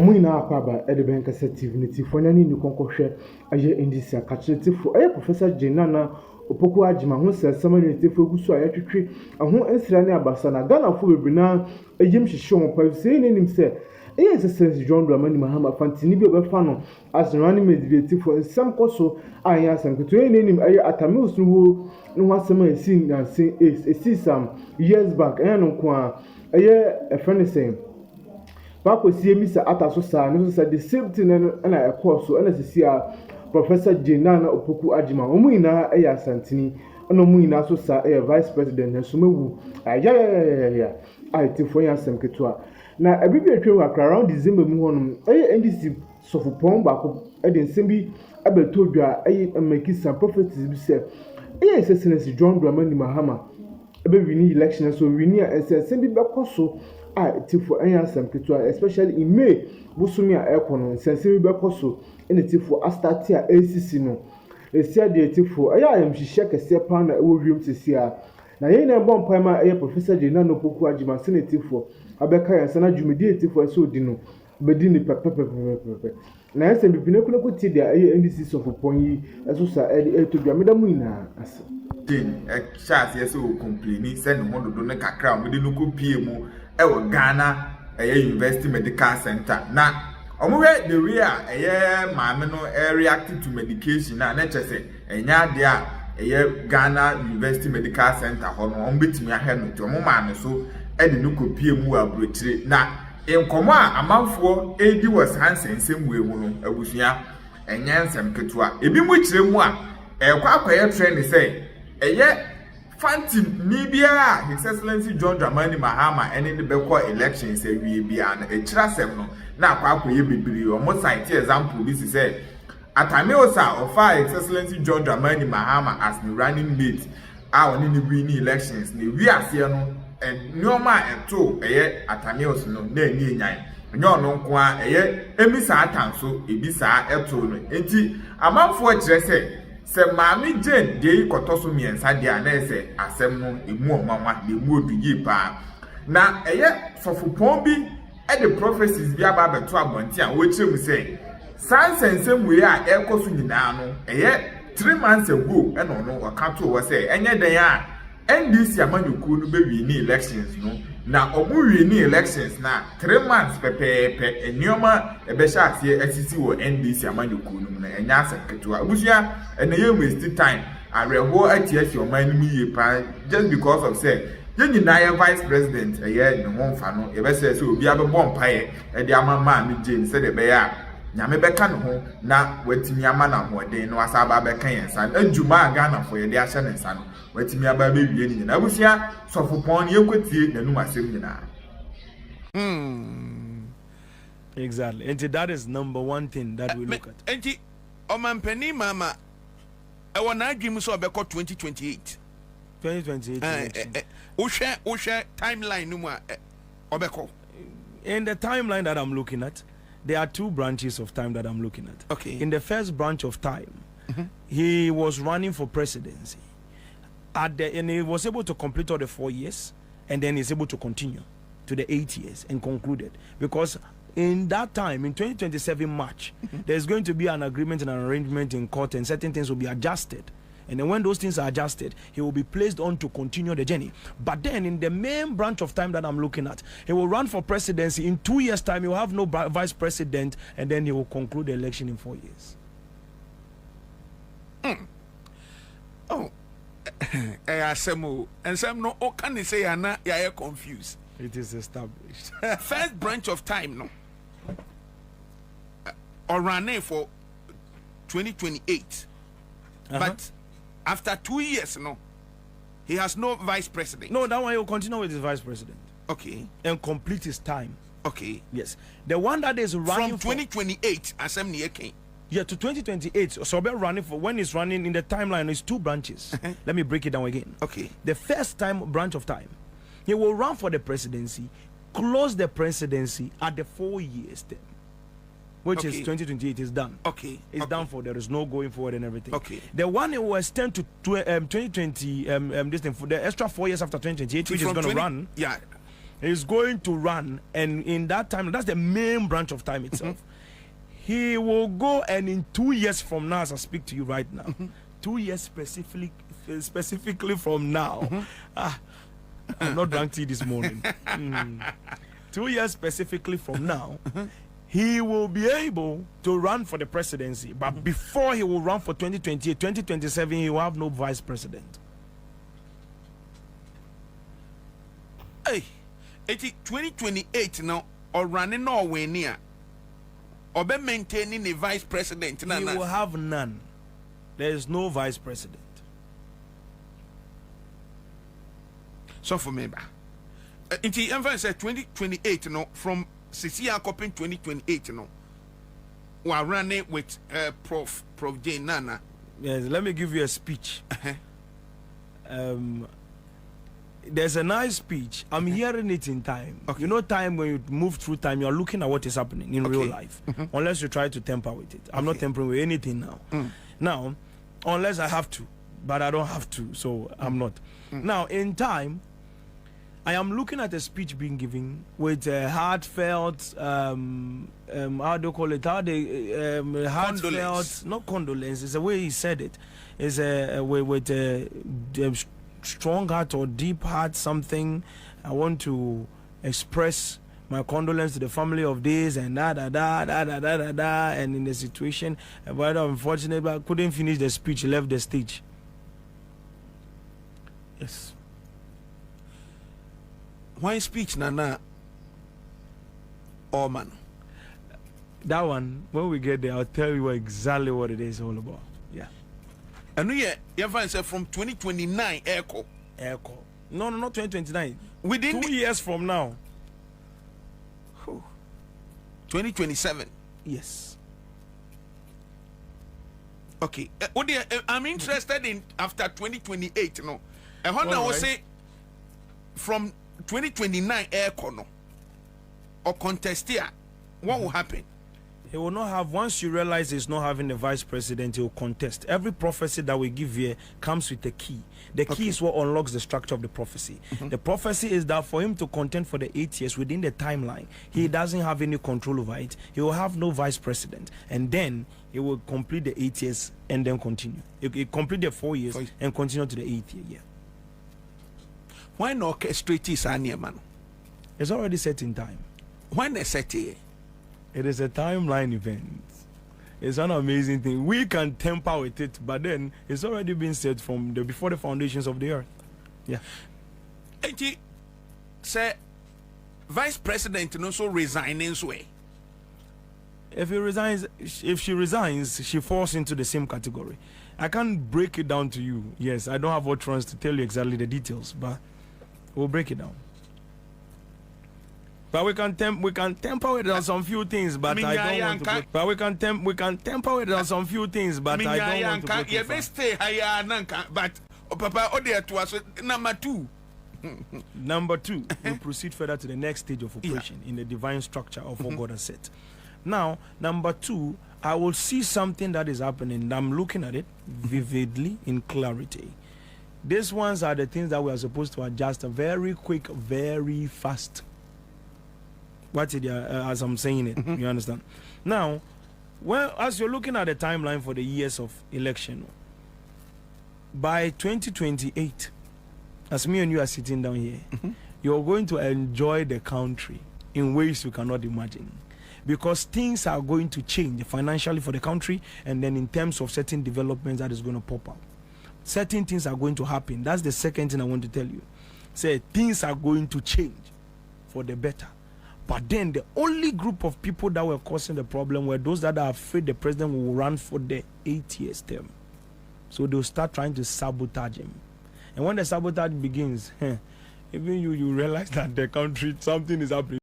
Omuina Akaba, Edeben Cassativity, for any new concoction, a year in this catching for a Professor Naana, Opoku Ajima, who says someone for Gusu Ayatri, and who is Rania Basana, Ghana for Bina, a Jim Shishon, by saying in himself. Yes, a sense John Dramani Mahama Fantini Befano, as running meditative for some coso, I ask him to any name at a moose who no one summer seen and say a some years back, and on qua a year a friend saying. Back with Mr. Atasosa, and said the same thing and I course so and as see Professor Naana Opoku Ajima, Omuina, a Santini, and Omuina Sosa, a vice president, and Sumu. I take for you some ketua. Now, a baby around December morning, NDC so for Pom back at the Simbi, I told you I make some prophets be said. Yes, Excellency John Dramani Mahama, a baby need election, so we near and said, Simbi Bacoso. I take for any some ketua, especially in May, Busumia Aircon, and Simbi Bacoso, and it for Astatia ACC. No, they said they take for I am she shake a step on the old room to see her. Now, you know, one primer, a Professor Naana Opoku Ajima, Senator for. Abeka ya sana jumedie for so dino bedini pepe na ese bibine kuna ko ti dia NDC so for yi eso sa e to dwa meda mu ina ase din e chance yeso complain send no do ne kakra mo de no ko pie mu e wo Ghana University Medical Center na omuwe the way a maame no react to medication na chese enya de a Ghana University Medical Center ho no ombetimi ahe no to mo maame so edi no kopie mu abrotire na enkomo a amanfo edi was hansensem we mu no abusua enye nsem ketua ebi mu kire mu a ekwa akoye trend say eye fanti ni bia His Excellency John Dramani Mahama ene de beko elections awie bia na ekira sem no na akwa akoye bibiri o mo cite example bi say atame osa ofa His Excellency John Dramani Mahama as the running mate a oni ni win elections ni wi ase no Nyoma eto atamios no na ni enyan nyo no nko a emisa atanso ebisa eto no enti amanfo akire se maami Jane de ikotoso miensa de anese asem no emu omanwa de mu odugi pa na fofopon bi the prophecies bi aba beto abonti a wo kire mu se sansensem we a ekoso nyina no 3 months ago no wakato wo se enye den a NDC amanyuku no be win elections no na omu win elections na 3 months pepepe enioma ebesha asie asisi wo NDC amanyuku no na enya aseketo abusua ene ye waste time areho atiasi oman no ye pa just because of say yenyi na ye vice president ne monfa no ebese se obi abebo mpaye e de amama mi Jane se de be ya nyame beka no ho na watimi ama na hoden no asaba beka yensa adwuma Ghana for ye de ahye ne nsa no watimi aba be wie ni na abusia sofopon ye kwetie nanum asem nyina. Exactly. And that is number one thing that we look at. And omampani mama e wona adwim so obeko 2028 Ushe timeline no mu obeko. In the timeline that I'm looking at, there are 2 branches of time that I'm looking at. Okay. In the first branch of time, he was running for presidency. And he was able to complete all the 4 years, and then he's able to continue to the 8 years and concluded. Because in that time, in 2027 March, there's going to be an agreement and an arrangement in court, and certain things will be adjusted. And then when those things are adjusted, he will be placed on to continue the journey. But then in the main branch of time that I'm looking at, he will run for presidency. In 2 years' time, he will have no vice president, and then he will conclude the election in 4 years. Oh, and some no, can you say Anna? You are confused. It is established. First branch of time, no, or running for 2028, but after 2 years, no, he has no vice president. No, that one he will continue with his vice president. Okay. And complete his time. Okay. Yes. The one that is running from 2028, as I'm near King. Yeah, to 2028. So we're running for when he's running in the timeline is 2 branches. Let me break it down again. Okay. The first branch of time, he will run for the presidency, close the presidency at the 4 years term, which is 2028 is done. Okay. It's done for. There is no going forward and everything. Okay. The one it will extend to 2020 this thing for the extra 4 years after 2028, which is going to run. Yeah. is going to run, and in that time, that's the main branch of time itself. He will go, and in 2 years from now, as I speak to you right now, 2 years specifically from now, I'm not drunk tea this morning. 2 years specifically from now, he will be able to run for the presidency. But before he will run for 2028, 2027, he will have no vice president. Hey, 2028 now, or running nowhere near, or be maintaining a vice president. He will have none. There is no vice president. So for me, until say 2028, no, from ßrèar copying 2028, no, we are running with Prof Naana. Yes, let me give you a speech. There's a nice speech. I'm hearing it in time. Okay. You know, time when you move through time, you're looking at what is happening in real life. Unless you try to tamper with it. I'm not tampering with anything now. Now, unless I have to, but I don't have to, so I'm not. Now, in time, I am looking at a speech being given with heartfelt, how do you call it? Heartfelt, not condolence. It's the way he said it. It's with a strong heart or deep heart, something. I want to express my condolence to the family of this and and in the situation. But unfortunately, I couldn't finish the speech. Left the stage. Yes. Why speech, Nana? Oh man, that one. When we get there, I'll tell you exactly what it is all about. Yeah. And you find from 2029 echo. No, not 2029. Within 2 years from now. 2027. Yes. Okay. I'm interested in after 2028. No. And what I will say from 2029 echo no or contest here, what will happen? He will not have, once you realize he's not having a vice president, he will contest. Every prophecy that we give here comes with a key. The key is what unlocks the structure of the prophecy. The prophecy is that for him to contend for the 8 years within the timeline, he doesn't have any control over it. He will have no vice president. And then he will complete the 8 years and then continue. He complete the 4 years and continue to the 8th year. Why not orchestrate this, man? It's already set in time. Why not set it? It is a timeline event. It's an amazing thing. We can tamper with it, but then it's already been set from before the foundations of the earth. Yeah. And say, vice president also resigning way. If he resigns, if she resigns, she falls into the same category. I can't break it down to you. Yes, I don't have utterance to tell you exactly the details, but we'll break it down. But we can temper with it on some few things, but I don't want to go. But we can temper with it on some few things, but I don't want to go too far. Stay higher, but Papa, order to us number 2. Number 2, we proceed further to the next stage of operation in the divine structure of what God has set. Now, number 2, I will see something that is happening. And I'm looking at it vividly in clarity. These ones are the things that we are supposed to adjust very quick, very fast. What it as I'm saying it, you understand? Now, well, as you're looking at the timeline for the years of election, by 2028, as me and you are sitting down here, you're going to enjoy the country in ways you cannot imagine, because things are going to change financially for the country, and then in terms of certain developments that is going to pop up, certain things are going to happen. That's the second thing I want to tell you. Say things are going to change for the better. But then the only group of people that were causing the problem were those that are afraid the president will run for the 8 years term. So they'll start trying to sabotage him. And when the sabotage begins, even you realize that the country, something is happening.